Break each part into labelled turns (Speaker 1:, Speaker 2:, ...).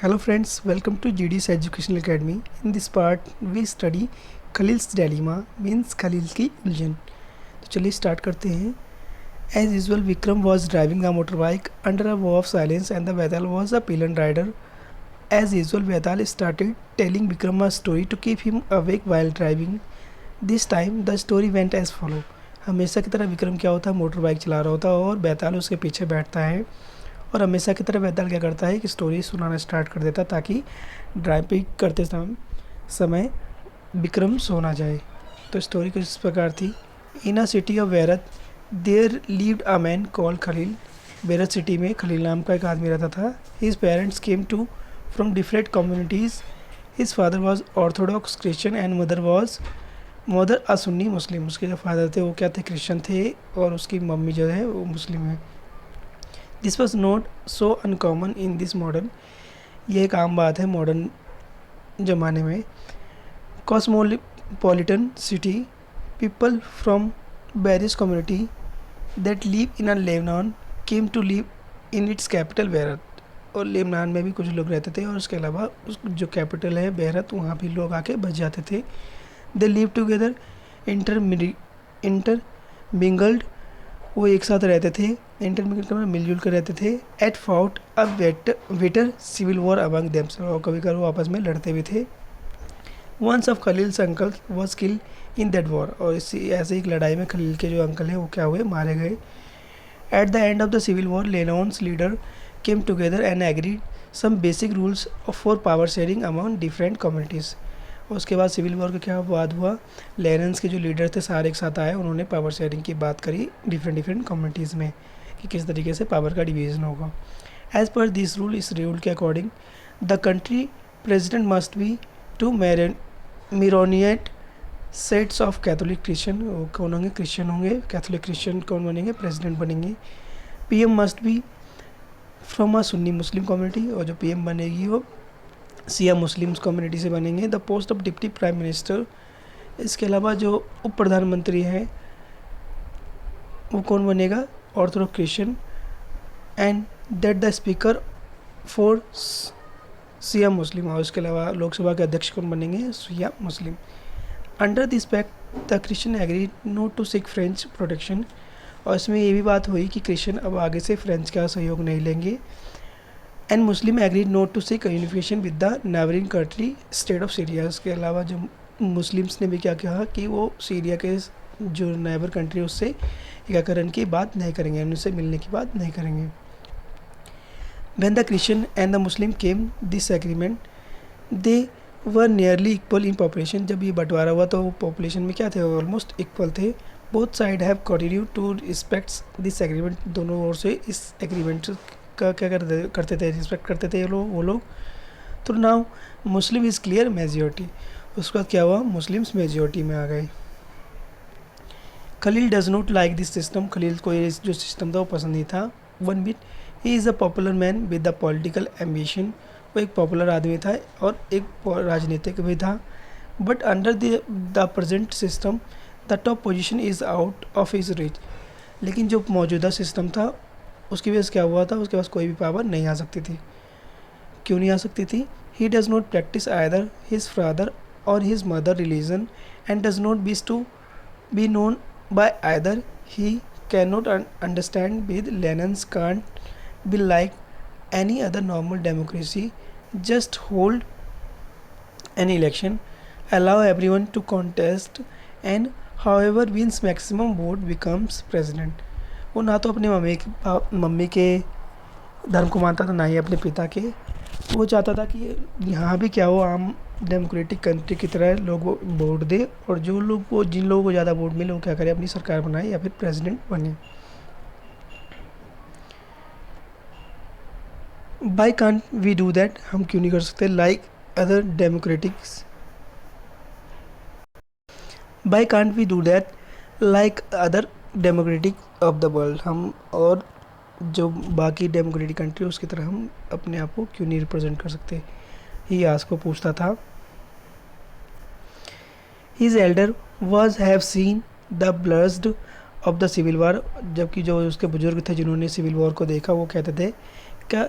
Speaker 1: Hello friends, welcome to GD's Educational Academy. In this part, we study Khalil's dilemma, means Khalil की उलझन। तो चलिए start करते हैं। As usual, Vikram was driving the motorbike under a vow of silence and the Vedal was a pillion rider. As usual, Vedal started telling Vikram a story to keep him awake while driving. This time, the story went as follow. हमेशा की तरह विक्रम क्या होता है, motor bike चला रहा होता है और बैताल उसके पीछे बैठता है और हमेशा की तरह बैताल क्या करता है कि स्टोरी सुनाना स्टार्ट कर देता ताकि ड्राइविंग करते समय विक्रम सो ना जाए। तो स्टोरी कुछ इस प्रकार थी। In a city of Beirut there lived a man called Khalil. Beirut city में खलील नाम का एक आदमी रहता था। His parents came to from different communities. His father was orthodox Christian and mother a Sunni Muslim. उसके जो father थे वो क्या थे, क्रिश्चियन थे और उसकी मम्मी जो है वो मुस्लिम है। This was not so uncommon in this modern. ये एक आम बात है मॉडर्न ज़माने में। Cosmopolitan city, people from various community that live in a Lebanon came to live in its capital Beirut. और लेबनान में भी कुछ लोग रहते थे और उसके अलावा उस जो कैपिटल है बेरत वहाँ भी लोग आके बस जाते थे। They live together inter mingled, वो एक साथ रहते थे। इंटरमीडिएट का मतलब मिलजुल कर रहते थे। At fought a bitter civil war among them, और कभी कभी वो आपस में लड़ते भी थे। Once of Khalil's uncle was kill in that war, और इसी ऐसे एक लड़ाई में खलील के जो अंकल हैं वो क्या हुए, मारे गए। At the end of the civil war Lebanon's leader came together and agreed some basic rules for power sharing among different communities. उसके बाद सिविल वॉर का क्या बात हुआ, लेरेंस के जो लीडर थे सारे एक साथ आए, उन्होंने पावर शेयरिंग की बात करी डिफरेंट कम्युनिटीज़ में कि किस तरीके से पावर का डिवीज़न होगा। एज पर दिस रूल, इस रूल के according the country president must be to Maronite sects of Catholic Christian. कौन होंगे, क्रिश्चियन होंगे, कैथोलिक क्रिश्चियन कौन बनेंगे, प्रेजिडेंट बनेंगे। PM must be from a Sunni Muslim community, और जो पीएम बनेगी वो सिया मुस्लिम्स कम्युनिटी से बनेंगे। The post of deputy prime minister, इसके अलावा जो उप प्रधानमंत्री हैं वो कौन बनेगा, orthodox Christian. And that the speaker for Shia Muslim, और इसके अलावा लोकसभा के अध्यक्ष कौन बनेंगे, Shia Muslim. Under this pact the Christian agree not to seek French protection, और इसमें ये भी बात हुई कि क्रिश्चियन अब आगे से फ्रेंच का सहयोग नहीं लेंगे। And Muslim agreed not to seek unification with the neighbouring country state of Syria. इसके अलावा जो मुस्लिम्स ने भी क्या कहा कि वो सीरिया के जो नेबर कंट्री उससे एकीकरण की बात नहीं करेंगे, उनसे मिलने की बात नहीं करेंगे। When the Christian and the Muslim came this agreement they were nearly equal in population. जब ये बंटवारा हुआ तो पॉपुलेशन में क्या थे, ऑलमोस्ट इक्वल थे। Both side have continue to respect this agreement, दोनों ओर से इस एग्रीमेंट का क्या करते थे, रिस्पेक्ट करते थे वो लोग। तो now Muslim is clear majority, उसके बाद क्या हुआ, मुस्लिम्स मेजॉरिटी में आ गए। Khalil does not like this system, Khalil को ये जो सिस्टम था वो पसंद नहीं था। One bit, he is a popular man with the political ambition, वो एक पॉपुलर आदमी था और एक राजनीतिक भी था। But under the present system the top position is out of his reach, लेकिन जो मौजूदा सिस्टम था उसकी वजह से क्या हुआ था, उसके पास कोई भी पावर नहीं आ सकती थी। क्यों नहीं आ सकती थी, he does not practice either his father और his mother religion and does not wish to be known by either. He can not understand with Lebanon's can't be like any other normal democracy, just hold an election, allow everyone to contest and however wins maximum vote becomes president। वो ना तो अपने mummy के धर्म को मानता था, ना ही अपने पिता के। वो चाहता था कि यहाँ भी क्या हो, आम डेमोक्रेटिक कंट्री की तरह लोग वोट दे और जो लोग को जिन लोगों को ज़्यादा वोट मिले वो क्या करे, अपनी सरकार बनाए या फिर प्रेसिडेंट बने। Why can't we do that, हम क्यों नहीं कर सकते, like other democratics, why can't we do that like other democratic of the world, हम और जो बाकी डेमोक्रेटिक कंट्री उसकी तरह हम अपने आप को क्यों नहीं रिप्रेजेंट कर सकते, ही आज को पूछता था। His elder was have seen the bloodshed of the civil war, जबकि जो उसके बुजुर्ग थे जिन्होंने सिविल वॉर को देखा वो कहते थे क्या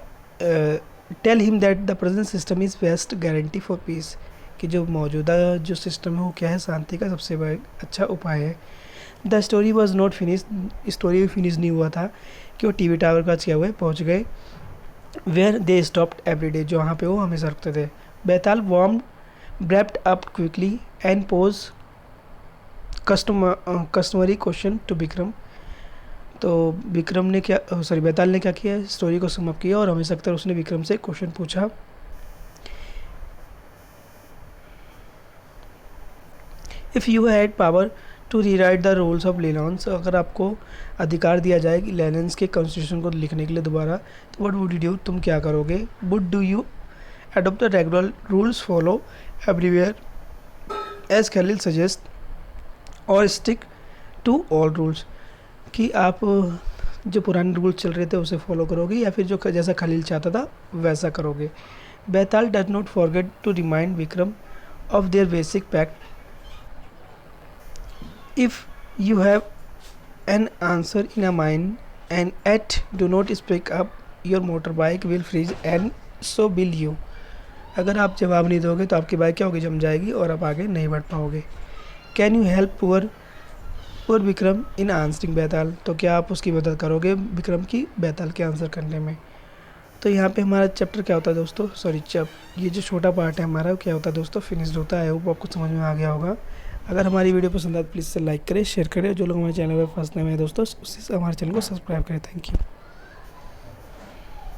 Speaker 1: tell him that the present system is best guarantee for peace, कि जो मौजूदा जो सिस्टम है वो क्या है, शांति का सबसे अच्छा उपाय है। The story was not finish, story भी फिनिश नहीं हुआ था कि वो टीवी टावर का क्या हुए पहुँच गए। Where they stopped every day, जो वहाँ पे वो हमेशा रुकते थे। Baital warm wrapped up quickly and pose customary question to Vikram. तो विक्रम ने क्या, सॉरी बैताल ने क्या किया, स्टोरी को समाप्त किया और हमेशा अख्तर उसने विक्रम से क्वेश्चन पूछा। If you had power to rewrite the rules of Lebanon's, अगर आपको अधिकार दिया जाए कि लेनन्स के कॉन्स्टिट्यूशन को लिखने के लिए दोबारा, तो व्हाट वुड यू डू, तुम क्या करोगे। Would do you adopt the regular rules follow everywhere as Khalil suggest और स्टिक टू ऑल रूल्स, कि आप जो पुराने रूल्स चल रहे थे उसे फॉलो करोगे या फिर जो जैसा खलील चाहता था वैसा करोगे। Baital does not forget to remind Vikram of their basic pact. If you have an answer in a mind and yet do not speak up, your motorbike will freeze and so will you. अगर आप जवाब नहीं दोगे तो आपकी bike क्या होगी, जम जाएगी और आप आगे नहीं बढ़ पाओगे। Can you help poor Vikram in answering Baital, तो क्या आप उसकी मदद करोगे विक्रम की बैताल के आंसर करने में। तो यहाँ पे हमारा चैप्टर क्या होता है दोस्तों, सॉरी ये जो छोटा पार्ट है हमारा क्या होता है दोस्तों, फिनिश्ड होता है। वो आपको समझ में आ गया होगा। अगर हमारी वीडियो पसंद आए तो प्लीज़ से लाइक करें, शेयर करें। जो लोग हमारे चैनल पर फर्स्ट टाइम है दोस्तों, उससे हमारे चैनल को सब्सक्राइब करें। Thank you.